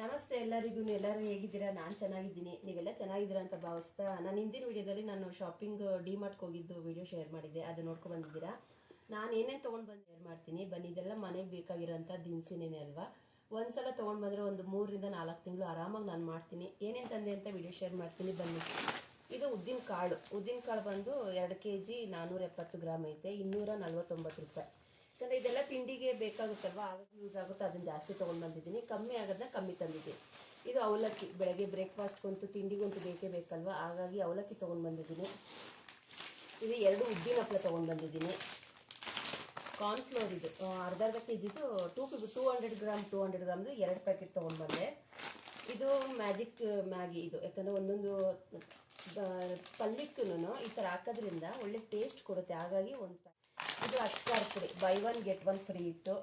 ನಮಸ್ತೆ ಎಲ್ಲರಿಗೂ. ಎಲ್ಲರೂ ಹೇಗಿದ್ದೀರಾ? ನಾನು ಚೆನ್ನಾಗಿದ್ದೀನಿ, ನೀವೆಲ್ಲ ಚೆನ್ನಾಗಿದ್ದೀರಾ ಅಂತ ಭಾವಿಸ್ತಾ ನಾನು ಹಿಂದಿನ ವಿಡಿಯೋದಲ್ಲಿ ನಾನು ಶಾಪಿಂಗ್ ಡಿಮಾರ್ಟ್ಗೆ ಹೋಗಿದ್ದು ವಿಡಿಯೋ ಶೇರ್ ಮಾಡಿದ್ದೆ. ಅದು ನೋಡ್ಕೊಂಡು ಬಂದಿದ್ದೀರಾ. ನಾನು ಏನೇನು ತೊಗೊಂಡು ಬಂದು ಶೇರ್ ಮಾಡ್ತೀನಿ ಬನ್ನಿ. ಇದೆಲ್ಲ ಮನೆಗೆ ಬೇಕಾಗಿರೋಂಥ ದಿನಸಿನೇನೆ ಅಲ್ವಾ. ಒಂದ್ಸಲ ತೊಗೊಂಡು ಬಂದರೆ ಒಂದು 3 ರಿಂದ 4 ತಿಂಗಳು ಆರಾಮಾಗಿ ನಾನು ಮಾಡ್ತೀನಿ. ಏನೇನು ತಂದೆ ಅಂತ ವಿಡಿಯೋ ಶೇರ್ ಮಾಡ್ತೀನಿ ಬನ್ನಿ. ಇದು ಉದ್ದಿನ ಕಾಳು ಬಂದು 2 kg 470 ಗ್ರಾಮ್ ಐತೆ, 249 ರೂಪಾಯಿ. ಯಾಕಂದರೆ ಇದೆಲ್ಲ ತಿಂಡಿಗೆ ಬೇಕಾಗುತ್ತಲ್ವ, ಆಗ ಯೂಸ್ ಆಗುತ್ತೆ. ಅದನ್ನು ಜಾಸ್ತಿ ತೊಗೊಂಡು ಬಂದಿದ್ದೀನಿ. ಕಮ್ಮಿ ಆಗೋದನ್ನ ಕಮ್ಮಿ ತಂದಿದ್ದೀನಿ. ಇದು ಅವಲಕ್ಕಿ, ಬೆಳಗ್ಗೆ ಬ್ರೇಕ್ಫಾಸ್ಟ್ಗಂತೂ ತಿಂಡಿಗಂತೂ ಬೇಕೇ ಬೇಕಲ್ವ, ಹಾಗಾಗಿ ಅವಲಕ್ಕಿ ತೊಗೊಂಡು ಬಂದಿದ್ದೀನಿ. ಇದು 2 ಉದ್ದಿನ ಹಪ್ಪಳ ತೊಗೊಂಡು ಬಂದಿದ್ದೀನಿ. ಕಾರ್ನ್ಫ್ಲೋರ್ ಇದು ಅರ್ಧ kgದು 200 ಗ್ರಾಮ್ದು 2 ಪ್ಯಾಕೆಟ್ ತೊಗೊಂಡು ಬಂದೆ. ಇದು ಮ್ಯಾಗಿ ಇದು, ಯಾಕಂದರೆ ಒಂದೊಂದು ಪಲ್ಯಕ್ಕೂ ಈ ಥರ ಹಾಕೋದ್ರಿಂದ ಒಳ್ಳೆ ಟೇಸ್ಟ್ ಕೊಡುತ್ತೆ, ಹಾಗಾಗಿ ಒಂದು ಇದು ಅಚ್ಕಾರ್ ಪುಡಿ ಬೈ 1 get 1 ಫ್ರೀ ಇತ್ತು.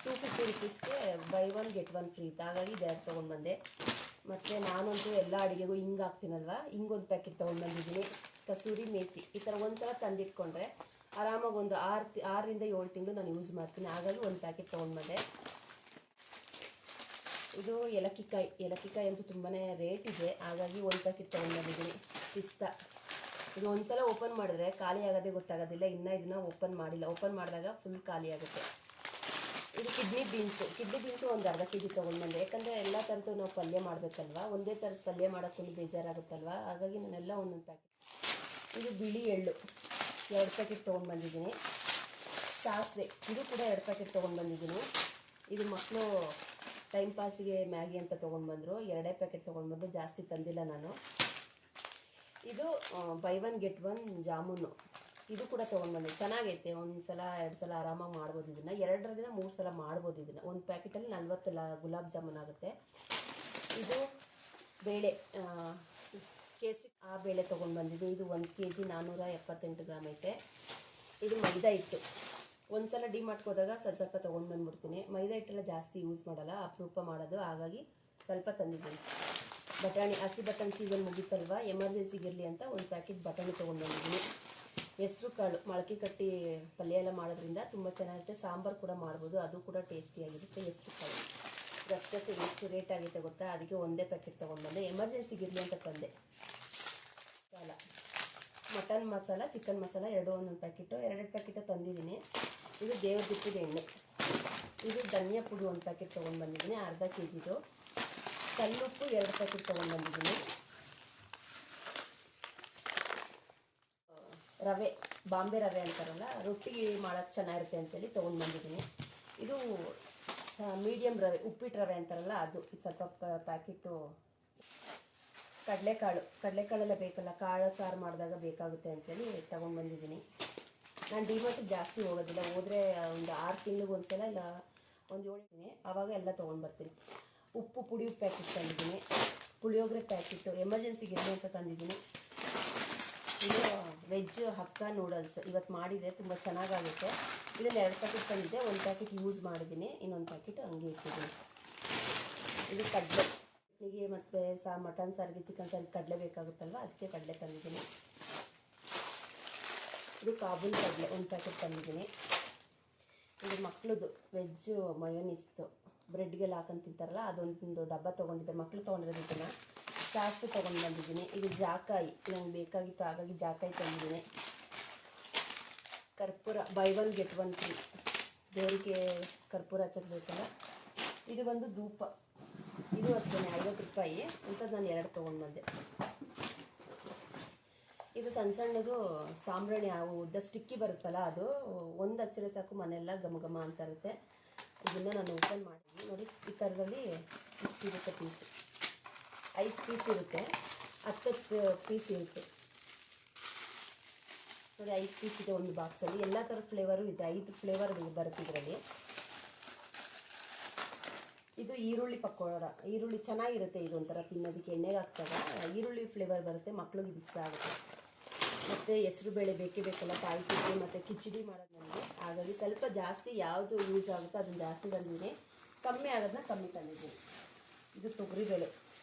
250 ರೂಪೀಸ್ಗೆ ಬೈ 1 get 1 ಫ್ರೀ ಇತ್ತು, ಹಾಗಾಗಿ ಇದೆರಡು ತೊಗೊಂಡು ಬಂದೆ. ಮತ್ತು ನಾನಂತೂ ಎಲ್ಲ ಅಡುಗೆಗೂ ಹಿಂಗೆ ಹಾಕ್ತೀನಲ್ವ, ಹಿಂಗೊಂದು ಪ್ಯಾಕೆಟ್ ತೊಗೊಂಡು ಬಂದಿದ್ದೀನಿ. ಕಸೂರಿ ಮೇಥಿ ಈ ಥರ ಒಂದು ಸಲ ತಂದಿಟ್ಕೊಂಡ್ರೆ ಆರಾಮಾಗಿ ಒಂದು 6 ರಿಂದ 7 ತಿಂಗಳು ನಾನು ಯೂಸ್ ಮಾಡ್ತೀನಿ, ಹಾಗಾಗಿ ಒಂದು ಪ್ಯಾಕೆಟ್ ತೊಗೊಂಡು ಬಂದೆ. ಇದು ಏಲಕ್ಕಿಕಾಯಿ ಅಂತೂ ತುಂಬಾ ರೇಟ್ ಇದೆ, ಹಾಗಾಗಿ ಒಂದು ಪ್ಯಾಕೆಟ್ ತೊಗೊಂಡು ಬಂದಿದ್ದೀನಿ. ಪಿಸ್ತಾ ಇದು ಒಂದ್ಸಲ ಓಪನ್ ಮಾಡಿದ್ರೆ ಖಾಲಿ ಆಗೋದೇ ಗೊತ್ತಾಗೋದಿಲ್ಲ. ಇನ್ನೂ ಇದನ್ನ ಓಪನ್ ಮಾಡಿಲ್ಲ, ಓಪನ್ ಮಾಡಿದಾಗ ಫುಲ್ ಖಾಲಿ ಆಗುತ್ತೆ. ಇದು ಕಿಡ್ನಿ ಬೀನ್ಸು ಒಂದು ಅರ್ಧ kg ತೊಗೊಂಡು ಬಂದೆ. ಯಾಕಂದರೆ ಎಲ್ಲ ಥರದ್ದು ನಾವು ಪಲ್ಯ ಮಾಡಬೇಕಲ್ವ, ಒಂದೇ ಥರದ ಪಲ್ಯ ಮಾಡೋಕ್ಕೂ ಬೇಜಾರಾಗುತ್ತಲ್ವ, ಹಾಗಾಗಿ ನಾನೆಲ್ಲ ಒಂದೊಂದು ಪ್ಯಾಕೆಟ್. ಇದು ಬಿಳಿ ಎಳ್ಳು 2 ಪ್ಯಾಕೆಟ್ ತೊಗೊಂಡು ಬಂದಿದ್ದೀನಿ. ಸಾಸಿವೆ ಇದು ಕೂಡ 2 ಪ್ಯಾಕೆಟ್ ತೊಗೊಂಡು ಬಂದಿದ್ದೀನಿ. ಇದು ಮಕ್ಕಳು ಟೈಮ್ ಪಾಸಿಗೆ ಮ್ಯಾಗಿ ಅಂತ ತೊಗೊಂಡು ಬಂದರು, 2 ಪ್ಯಾಕೆಟ್ ತೊಗೊಂಡು ಬಂದು, ಜಾಸ್ತಿ ತಂದಿಲ್ಲ ನಾನು. ಇದು ಬೈ 1 get 1 ಜಾಮೂನು, ಇದು ಕೂಡ ತೊಗೊಂಡು ಬಂದೆ. ಚೆನ್ನಾಗೈತೆ, 1 ಸಲ 2 ಸಲ ಆರಾಮಾಗಿ ಮಾಡ್ಬೋದು ಇದನ್ನು. 2 ರಿಂದ 3 ಸಲ ಮಾಡ್ಬೋದು ಇದನ್ನು. ಒಂದು ಪ್ಯಾಕೆಟಲ್ಲಿ 40 ಗುಲಾಬ್ ಜಾಮೂನ್ ಆಗುತ್ತೆ. ಇದು ಬೇಳೆ ಕೇಸರಿ ಆ ಬೇಳೆ ತೊಗೊಂಡು ಬಂದಿದೆ. ಇದು 1 kg 478 ಗ್ರಾಮ್ ಐತೆ. ಇದು ಮೈದಾ ಹಿಟ್ಟು. ಒಂದು ಸಲ ಡಿಮಾರ್ಟ್ಗೆ ಹೋದಾಗ ಸ್ವಲ್ಪ ತೊಗೊಂಡು ಬಂದ್ಬಿಡ್ತೀನಿ. ಮೈದಾ ಹಿಟ್ಟೆಲ್ಲ ಜಾಸ್ತಿ ಯೂಸ್ ಮಾಡಲ್ಲ, ಅಪರೂಪ ಮಾಡೋದು, ಹಾಗಾಗಿ ಸ್ವಲ್ಪ ತಂದಿದ್ದೀನಿ. ಬಟಾಣಿ, ಹಸಿ ಬಟಾಣಿ ಸೀಸನ್ ಮುಗಿತಲ್ವ, ಎಮರ್ಜೆನ್ಸಿಗಿರಲಿ ಅಂತ 1 ಪ್ಯಾಕೆಟ್ ಬಟಾಣಿ ತೊಗೊಂಡು ಬಂದಿದ್ದೀನಿ. ಹೆಸರು ಕಾಳು ಮೊಳಕೆ ಕಟ್ಟಿ ಪಲ್ಯ ಎಲ್ಲ ಮಾಡೋದ್ರಿಂದ ತುಂಬ ಚೆನ್ನಾಗಿರುತ್ತೆ. ಸಾಂಬಾರು ಕೂಡ ಮಾಡ್ಬೋದು, ಅದು ಕೂಡ ಟೇಸ್ಟಿಯಾಗಿರುತ್ತೆ. ಹೆಸರು ಕಾಳು ಗಸಗಸೆ ಎಷ್ಟು ರೇಟ್ ಆಗೈತೆ ಗೊತ್ತಾ, ಅದಕ್ಕೆ ಒಂದೇ ಪ್ಯಾಕೆಟ್ ತೊಗೊಂಡು ಬಂದೆ, ಎಮರ್ಜೆನ್ಸಿಗಿರಲಿ ಅಂತ ತಂದೆ. ಮಟನ್ ಮಸಾಲ, ಚಿಕನ್ ಮಸಾಲ ಒಂದೊಂದು ಪ್ಯಾಕೆಟು, 2 ಪ್ಯಾಕೆಟು ತಂದಿದ್ದೀನಿ. ಇದು ದೇವ್ರ ದಿಪ್ಪದ ಎಣ್ಣೆ. ಇದು ಧನಿಯಾ ಪುಡಿ 1 ಪ್ಯಾಕೆಟ್ ತೊಗೊಂಡು ಬಂದಿದ್ದೀನಿ, ಅರ್ಧ kgದು. ಕಲ್ಲುಪ್ಪು 2 ಪ್ಯಾಕೆಟ್ ತೊಗೊಂಡು ಬಂದಿದ್ದೀನಿ. ರವೆ, ಬಾಂಬೆ ರವೆ ಅಂತಾರಲ್ಲ, ರೊಟ್ಟಿಗೆ ಮಾಡೋಕ್ಕೆ ಚೆನ್ನಾಗಿರುತ್ತೆ ಅಂತೇಳಿ ತೊಗೊಂಡು ಬಂದಿದ್ದೀನಿ. ಇದು ಮೀಡಿಯಮ್ ರವೆ, ಉಪ್ಪಿಟ್ಟು ರವೆ ಅಂತಾರಲ್ಲ ಅದು, ಸ್ವಲ್ಪ ಪ್ಯಾಕೆಟು. ಕಡಲೆಕಾಳೆಲ್ಲ ಬೇಕಲ್ಲ, ಕಾಳು ಸಾರು ಮಾಡಿದಾಗ ಬೇಕಾಗುತ್ತೆ ಅಂತೇಳಿ ತೊಗೊಂಡು ಬಂದಿದ್ದೀನಿ. ನಾನು ಡಿಮಾರ್ಟಿಗೆ ಜಾಸ್ತಿ ಹೋಗೋದಿಲ್ಲ, ಹೋದರೆ ಒಂದು 6 ತಿಂಗಳಿಗೆ ಒಂದು ಸಲ ಇಲ್ಲ ಒಂದು 7 ದಿನ ಆವಾಗ ಎಲ್ಲ ತೊಗೊಂಡು ಬರ್ತೀನಿ. ಪುಡಿ ಪ್ಯಾಕೆಟ್ ತಂದಿದ್ದೀನಿ. ಪುಳಿಯೋಗರೆ ಪ್ಯಾಕೆಟು ಎಮರ್ಜೆನ್ಸಿಗೆ ಇರಲಿ ಅಂತ ತಂದಿದ್ದೀನಿ. ಇದು ವೆಜ್ ಹಕ್ಕ ನೂಡಲ್ಸ್ ಇವತ್ತು ಮಾಡಿದರೆ ತುಂಬ ಚೆನ್ನಾಗಾಗುತ್ತೆ. ಇದನ್ನು 2 ಪ್ಯಾಕೆಟ್ ತಂದಿದ್ದೆ, 1 ಪ್ಯಾಕೆಟ್ ಯೂಸ್ ಮಾಡಿದ್ದೀನಿ, ಇನ್ನೊಂದು ಪ್ಯಾಕೆಟ್ ಹಂಗೆ ಇಟ್ಟಿದ್ದೀನಿ. ಇದು ಕಡಲೆ ಚಟ್ನಿಗೆ ಮತ್ತು ಮಟನ್ ಸಾರಿಗೆ, ಚಿಕನ್ ಸಾರಿಗೆ ಕಡಲೆ ಬೇಕಾಗುತ್ತಲ್ವ, ಅದಕ್ಕೆ ಕಡಲೆ ತಂದಿದ್ದೀನಿ. ಇದು ಕಾಬೂಲ್ ಕಡಲೆ 1 ಪ್ಯಾಕೆಟ್ ತಂದಿದ್ದೀನಿ. ಇದು ಮಕ್ಕಳದು ವೆಜ್ ಮಯೋನೀಸ್ದು ಬ್ರೆಡ್ಗೆಲ್ಲ ಹಾಕೊಂಡು ತಿಂತಾರಲ್ಲ, ಅದೊಂದು ಡಬ್ಬ ತೊಗೊಂಡಿದ್ದೆ, ಮಕ್ಕಳು ತೊಗೊಂಡಿರೋದು. ಇದನ್ನು ಸಾಸಿವೆ ತೊಗೊಂಡು ಬಂದಿದ್ದೀನಿ. ಇದು ಜಾಕಾಯಿ ನಂಗೆ ಬೇಕಾಗಿತ್ತು, ಹಾಗಾಗಿ ಜಾಕಾಯಿ ತಂದಿದ್ದೀನಿ. ಕರ್ಪೂರ ಬೈ 1 get 1 ಫ್ರೀ, ದೇವರಿಗೆ ಕರ್ಪೂರ ಹಚ್ಚಕ್ಕೆ ಬೇಕಲ್ಲ. ಇದು ಬಂದು ಧೂಪ, ಇದು ಅಷ್ಟೇ 50 ರೂಪಾಯಿ ಅಂಥದ್ದು ನಾನು 2 ತೊಗೊಂಡು ಬಂದೆ. ಇದು ಸಣ್ಣದು ಸಾಂಬ್ರಾಣಿ, ಉದ್ದ ಸ್ಟಿಕ್ಕಿ ಬರುತ್ತಲ್ಲ, ಅದು ಒಂದು ಹಚ್ಚಿದ್ರೆ ಸಾಕು ಮನೆಯೆಲ್ಲ ಘಮ ಅಂತ ಇರುತ್ತೆ. ಇದನ್ನು ನಾನು ಓಪನ್ ಮಾಡಿದ್ದೀನಿ ನೋಡಿ. ಈ ಥರದಲ್ಲಿ ಇಷ್ಟಿರುತ್ತೆ ಪೀಸು, 5 ಪೀಸ್ ಇರುತ್ತೆ, 10 ಪೀಸ್ ಇರುತ್ತೆ ನೋಡಿ. 5 ಪೀಸ್ ಇದೆ ಒಂದು ಬಾಕ್ಸಲ್ಲಿ, ಎಲ್ಲ ಥರದ ಫ್ಲೇವರು ಇದೆ, 5 ಫ್ಲೇವರ್ ಬರುತ್ತೆ ಇದರಲ್ಲಿ. ಇದು ಈರುಳ್ಳಿ ಪಕೋಡ, ಈರುಳ್ಳಿ ಚೆನ್ನಾಗಿರುತ್ತೆ, ಇದು ಒಂಥರ ತಿನ್ನೋದಕ್ಕೆ ಎಣ್ಣೆಗೆ ಹಾಕ್ದಾಗ ಈರುಳ್ಳಿ ಫ್ಲೇವರ್ ಬರುತ್ತೆ, ಮಕ್ಳಿಗೆ ಇದು ಇಷ್ಟ ಆಗುತ್ತೆ. ಮತ್ತು ಹೆಸರು ಬೇಳೆ ಬೇಕೇ ಬೇಕಲ್ಲ ಪಾಯಸಕ್ಕೆ ಮತ್ತು ಕಿಚಡಿ ಮಾಡೋದು ನನಗೆ, ಹಾಗಾಗಿ ಸ್ವಲ್ಪ ಜಾಸ್ತಿ ಯಾವುದು ಯೂಸ್ ಆಗುತ್ತೋ ಅದನ್ನು ಜಾಸ್ತಿ ತಂದಿದ್ದೀನಿ, ಕಮ್ಮಿ ಆಗೋದನ್ನ ಕಮ್ಮಿ ತಂದಿದ್ದೀನಿ. ಇದು ತೊಗರಿಬೇಳೆ,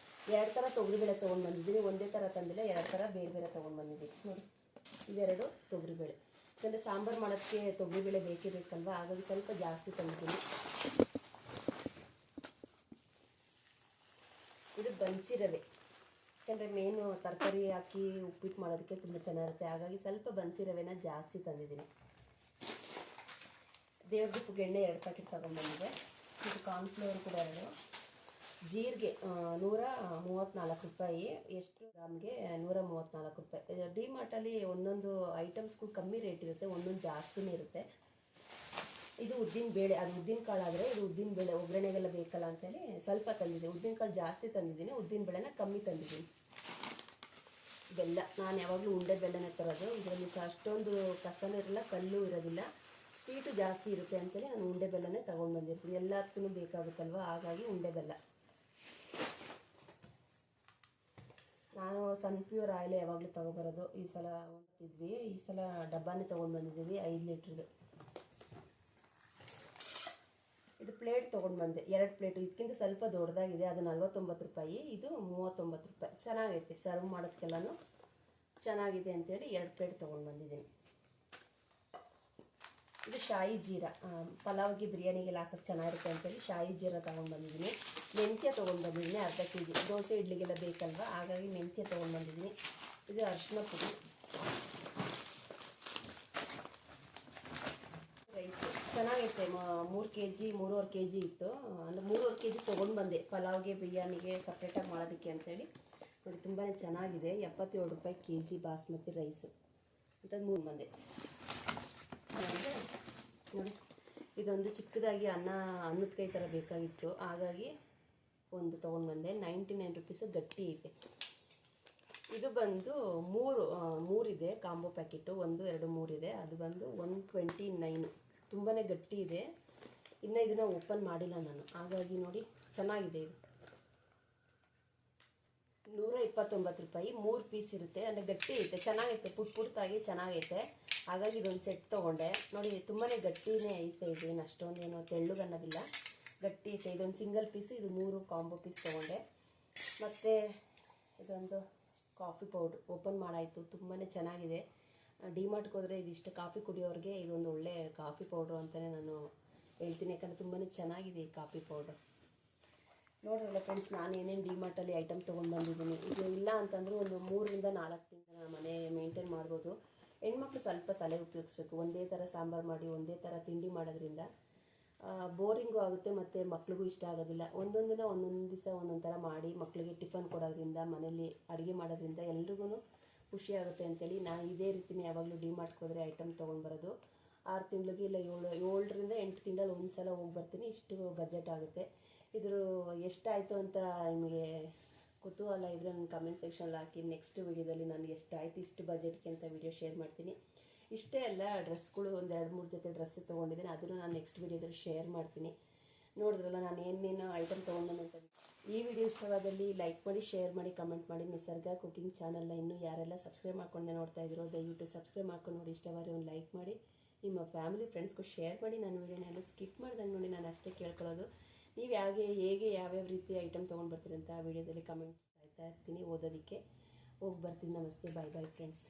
2 ಥರ ತೊಗರಿಬೇಳೆ ತೊಗೊಂಡು ಬಂದಿದ್ದೀನಿ, ಒಂದೇ ಥರ ತಂದಿಲ್ಲ, 2 ಥರ ಬೇರೆ ತೊಗೊಂಡು ಬಂದಿದ್ದೀನಿ ನೋಡಿ. ಇವೆರಡು ತೊಗರಿಬೇಳೆ, ಯಾಕಂದರೆ ಸಾಂಬಾರು ಮಾಡೋಕ್ಕೆ ತೊಗರಿಬೇಳೆ ಬೇಕೇ ಬೇಕಲ್ವ, ಹಾಗಾಗಿ ಸ್ವಲ್ಪ ಜಾಸ್ತಿ ತಂದಿದ್ದೀನಿ. ಇದು ಬನ್ಸಿ ರವೆ, ಯಾಕಂದರೆ ಮೇನು ತರಕಾರಿ ಹಾಕಿ ಉಪ್ಪಿಟ್ಟು ಮಾಡೋದಕ್ಕೆ ತುಂಬ ಚೆನ್ನಾಗಿರುತ್ತೆ. ಹಾಗಾಗಿ ಸ್ವಲ್ಪ ಬನ್ಸಿ ರವೆನ ಜಾಸ್ತಿ ತಂದಿದ್ದೀನಿ. ದೇವ್ರ ದೀಪಕ್ಕೆ ಎಣ್ಣೆ 2 ಪ್ಯಾಕೆಟ್ ತೊಗೊಂಡ್ಬಂದಿದೆ. ಇದು ಕಾರ್ನ್ಫ್ಲವರ್ ಕೂಡ 2. ಜೀರಿಗೆ 134 ರೂಪಾಯಿ, ಎಷ್ಟು ಗ್ರಾಮ್ಗೆ 134 ರೂಪಾಯಿ. ಡಿಮಾರ್ಟಲ್ಲಿ ಒಂದೊಂದು ಐಟಮ್ಸ್ಗಳು ಕಮ್ಮಿ ರೇಟ್ ಇರುತ್ತೆ, ಒಂದೊಂದು ಜಾಸ್ತಿನೇ ಇರುತ್ತೆ. ಇದು ಉದ್ದಿನ ಬೇಳೆ, ಅದು ಉದ್ದಿನ ಕಾಳು ಆದರೆ ಇದು ಉದ್ದಿನ ಬೇಳೆ ಒಗ್ಗರಣೆಗೆಲ್ಲ ಬೇಕಲ್ಲ ಅಂತೇಳಿ ಸ್ವಲ್ಪ ತಂದಿದ್ದೆ. ಉದ್ದಿನ ಕಾಳು ಜಾಸ್ತಿ ತಂದಿದ್ದೀನಿ, ಉದ್ದಿನ ಬೇಳೆನ ಕಮ್ಮಿ ತಂದಿದ್ದೀನಿ. ಬೆಲ್ಲ ನಾನು ಯಾವಾಗಲೂ ಉಂಡೆ ಬೆಲ್ಲನೇ ತರೋದು. ಇದರಲ್ಲಿ ಸಹ ಅಷ್ಟೊಂದು ಕಸನೂ ಇರಲ್ಲ, ಕಲ್ಲು ಇರೋದಿಲ್ಲ, ಸ್ವೀಟು ಜಾಸ್ತಿ ಇರುತ್ತೆ ಅಂತೇಳಿ ನಾನು ಉಂಡೆ ಬೆಲ್ಲನೇ ತೊಗೊಂಡು ಬಂದಿರ್ತೀನಿ. ಎಲ್ಲದಕ್ಕೂ ಬೇಕಾಗುತ್ತಲ್ವ, ಹಾಗಾಗಿ ಉಂಡೆ ಬೆಲ್ಲ. ನಾನು ಸನ್ಪ್ಯೂರ್ ಆಯಿಲೇ ಯಾವಾಗಲೂ ತೊಗೊಬರೋದು. ಈ ಸಲ ಹೊಂದಿದ್ವಿ, ಈ ಸಲ ಡಬ್ಬಾನೇ ತೊಗೊಂಡು ಬಂದಿದ್ದೀವಿ 5 ಲೀಟ್ರದ್ದು. ಇದು ಪ್ಲೇಟ್ ತೊಗೊಂಡು ಬಂದೆ, 2 ಪ್ಲೇಟು. ಇದಕ್ಕಿಂತ ಸ್ವಲ್ಪ ದೊಡ್ಡದಾಗಿದೆ, ಅದು 49 ರೂಪಾಯಿ, ಇದು 39 ರೂಪಾಯಿ. ಚೆನ್ನಾಗೈತೆ, ಸರ್ವ್ ಮಾಡೋದಕ್ಕೆಲ್ಲನೂ ಚೆನ್ನಾಗಿದೆ ಅಂತೇಳಿ 2 ಪ್ಲೇಟ್ ತೊಗೊಂಡು ಬಂದಿದ್ದೀನಿ. ಇದು ಶಾಯಿ ಜೀರಾ, ಪಲಾವ್ಗೆ ಬಿರಿಯಾನಿಗೆಲ್ಲ ಹಾಕೋಕ್ಕೆ ಚೆನ್ನಾಗಿರುತ್ತೆ ಅಂತೇಳಿ ಶಾಯಿ ಜೀರಾ ತೊಗೊಂಡು ಬಂದಿದ್ದೀನಿ. ಮೆಂತ್ಯ ತೊಗೊಂಡು ಬಂದಿದ್ದೀನಿ ಅರ್ಧ kg, ದೋಸೆ ಇಡ್ಲಿಗೆಲ್ಲ ಬೇಕಲ್ವ, ಹಾಗಾಗಿ ಮೆಂತ್ಯ ತೊಗೊಂಡು ಬಂದಿದ್ದೀನಿ. ಇದು ಅರಿಶಿನ ಪುಡಿ. ರೈಸು ಚೆನ್ನಾಗೈತೆ, 3 kg 3.5 kg ಇತ್ತು. ಅಂದರೆ 3.5 kg ತೊಗೊಂಡು ಬಂದೆ ಪಲಾವ್ಗೆ ಬಿರಿಯಾನಿಗೆ ಸಪ್ರೇಟಾಗಿ ಮಾಡೋದಕ್ಕೆ ಅಂತೇಳಿ. ನೋಡಿ ತುಂಬಾ ಚೆನ್ನಾಗಿದೆ. 77 ರೂಪಾಯಿ kg ಬಾಸ್ಮತಿ ರೈಸು ಅಂತಂದು 3 ಬಂದೆ. ನೋಡಿ ಇದೊಂದು ಚಿಕ್ಕದಾಗಿ ಅನ್ನದ ಕೈ ಥರ ಬೇಕಾಗಿತ್ತು, ಹಾಗಾಗಿ ಒಂದು ತೊಗೊಂಡು ಬಂದೆ. 99 ರುಪೀಸ್, ಗಟ್ಟಿ ಐತೆ. ಇದು ಬಂದು 3 ಇದೆ ಕಾಂಬೋ ಪ್ಯಾಕೆಟು, 1 2 3 ಇದೆ. ಅದು ಬಂದು 129, ತುಂಬಾ ಗಟ್ಟಿ ಇದೆ. ಇನ್ನು ಇದನ್ನು ಓಪನ್ ಮಾಡಿಲ್ಲ ನಾನು, ಹಾಗಾಗಿ ನೋಡಿ ಚೆನ್ನಾಗಿದೆ. ಇದು 129 ರೂಪಾಯಿ, 3 ಪೀಸ್ ಇರುತ್ತೆ. ಅಂದರೆ ಗಟ್ಟಿ ಐತೆ, ಚೆನ್ನಾಗೈತೆ, ಪುಟ್ಟಾಗಿ ಚೆನ್ನಾಗೈತೆ. ಹಾಗಾಗಿ ಇದೊಂದು ಸೆಟ್ ತೊಗೊಂಡೆ. ನೋಡಿ ತುಂಬಾ ಗಟ್ಟಿನೇ ಐತೆ, ಇದೇನು ಅಷ್ಟೊಂದೇನೋ ತೆಳ್ಳಗನ್ನೋದಿಲ್ಲ, ಗಟ್ಟಿ ಐತೆ. ಇದೊಂದು ಸಿಂಗಲ್ ಪೀಸು, ಇದು 3 ಕಾಂಬೋ ಪೀಸ್ ತೊಗೊಂಡೆ. ಮತ್ತು ಇದೊಂದು ಕಾಫಿ ಪೌಡ್ರ್ ಓಪನ್ ಮಾಡಾಯಿತು, ತುಂಬಾ ಚೆನ್ನಾಗಿದೆ. ಡಿಮಾರ್ಟ್ಗೆ ಹೋದರೆ ಇದಿಷ್ಟು ಕಾಫಿ ಕುಡಿಯೋರಿಗೆ ಇದೊಂದು ಒಳ್ಳೆ ಕಾಫಿ ಪೌಡ್ರು ಅಂತಲೇ ನಾನು ಹೇಳ್ತೀನಿ, ಯಾಕಂದರೆ ತುಂಬಾ ಚೆನ್ನಾಗಿದೆ ಈ ಕಾಫಿ ಪೌಡ್ರ್. ನೋಡ್ರಲ್ಲ ಫ್ರೆಂಡ್ಸ್, ನಾನು ಏನೇನು ಡಿಮಾರ್ಟಲ್ಲಿ ಐಟಮ್ ತೊಗೊಂಡು ಬಂದಿದ್ದೀನಿ. ಇದು ಇಲ್ಲ ಅಂತಂದರೆ ಒಂದು 3 ರಿಂದ 4 ತಿಂಗಳು ಮನೆ ಮೇಂಟೈನ್ ಮಾಡ್ಬೋದು. ಹೆಣ್ಮಕ್ಳು ಸ್ವಲ್ಪ ತಲೆ ಉಪಯೋಗಿಸ್ಬೇಕು. ಒಂದೇ ಥರ ಸಾಂಬಾರು ಮಾಡಿ ಒಂದೇ ಥರ ತಿಂಡಿ ಮಾಡೋದ್ರಿಂದ ಬೋರಿಂಗು ಆಗುತ್ತೆ, ಮತ್ತು ಮಕ್ಳಿಗೂ ಇಷ್ಟ ಆಗೋದಿಲ್ಲ. ಒಂದೊಂದು ದಿವಸ ಒಂದೊಂದು ಥರ ಮಾಡಿ ಮಕ್ಕಳಿಗೆ ಟಿಫನ್ ಕೊಡೋದ್ರಿಂದ, ಮನೇಲಿ ಅಡುಗೆ ಮಾಡೋದ್ರಿಂದ ಎಲ್ರಿಗೂ ಖುಷಿ ಆಗುತ್ತೆ ಅಂತೇಳಿ ನಾನು ಇದೇ ರೀತಿನೇ ಯಾವಾಗಲೂ ಡಿಮಾರ್ಟ್ಗೆ ಹೋದರೆ ಐಟಮ್ ತೊಗೊಂಡು ಬರೋದು. 6 ತಿಂಗಳಿಗೆ ಇಲ್ಲ 7 ರಿಂದ 8 ತಿಂಗಳಲ್ಲಿ ಒಂದು ಸಲ ಹೋಗಿ ಬರ್ತೀನಿ. ಇಷ್ಟು ಬಜೆಟ್ ಆಗುತ್ತೆ. ಇದ್ರ ಎಷ್ಟಾಯಿತು ಅಂತ ನಿಮಗೆ ಕುತೂಹಲ ಇದ್ದರೆ ನನ್ನ ಕಮೆಂಟ್ ಸೆಕ್ಷನಲ್ಲಿ ಹಾಕಿ. ನೆಕ್ಸ್ಟ್ ವೀಡಿಯೋದಲ್ಲಿ ನಾನು ಎಷ್ಟಾಯಿತು ಇಷ್ಟು ಬಜೆಟ್ಗೆ ಅಂತ ವೀಡಿಯೋ ಶೇರ್ ಮಾಡ್ತೀನಿ. ಇಷ್ಟೇ ಅಲ್ಲ, ಡ್ರೆಸ್ಗಳು ಒಂದು 2-3 ಜೊತೆ ಡ್ರೆಸ್ಸು ತೊಗೊಂಡಿದ್ದೀನಿ, ಅದನ್ನು ನಾನು ನೆಕ್ಸ್ಟ್ ವೀಡಿಯೋದಲ್ಲಿ ಶೇರ್ ಮಾಡ್ತೀನಿ. ನೋಡಿದ್ರಲ್ಲ ನಾನು ಏನೇನು ಐಟಮ್ ತೊಗೊಂಡು. ಈ ವಿಡಿಯೋ ಇಷ್ಟವಾದಲ್ಲಿ ಲೈಕ್ ಮಾಡಿ, ಶೇರ್ ಮಾಡಿ, ಕಮೆಂಟ್ ಮಾಡಿ. ನಿಸರ್ಗ ಕುಕಿಂಗ್ ಚಾನಲ್ನ ಇನ್ನೂ ಯಾರೆಲ್ಲ ಸಬ್ಸ್ಕ್ರೈಬ್ ಮಾಡ್ಕೊಂಡೆ ನೋಡ್ತಾ ಇದ್ದೀರೋ ದಯವಿಟ್ಟು ಸಬ್ಸ್ಕ್ರೈಬ್ ಮಾಡ್ಕೊಂಡು ನೋಡಿ. ಇಷ್ಟವಾದರೆ ಒಂದು ಲೈಕ್ ಮಾಡಿ, ನಿಮ್ಮ ಫ್ಯಾಮಿಲಿ ಫ್ರೆಂಡ್ಸ್ಗೂ ಶೇರ್ ಮಾಡಿ. ನನ್ನ ವೀಡಿಯೋನೆಲ್ಲ ಸ್ಕಿಪ್ ಮಾಡ್ದಂಗೆ ನೋಡಿ, ನಾನು ಅಷ್ಟೇ ಕೇಳ್ಕೊಳ್ಳೋದು. ನೀವು ಹೇಗೆ ಯಾವ್ಯಾವ ರೀತಿ ಐಟಮ್ ತೊಗೊಂಡು ಬರ್ತೀರಿ ಅಂತ ಆ ವಿಡಿಯೋದಲ್ಲಿ ಕಮೆಂಟ್ಸ್ ಆಯ್ತಾ ಇರ್ತೀನಿ, ಓದೋದಕ್ಕೆ ಹೋಗಿ ಬರ್ತೀನಿ. ನಮಸ್ತೆ, ಬಾಯ್ ಬಾಯ್ ಫ್ರೆಂಡ್ಸ್.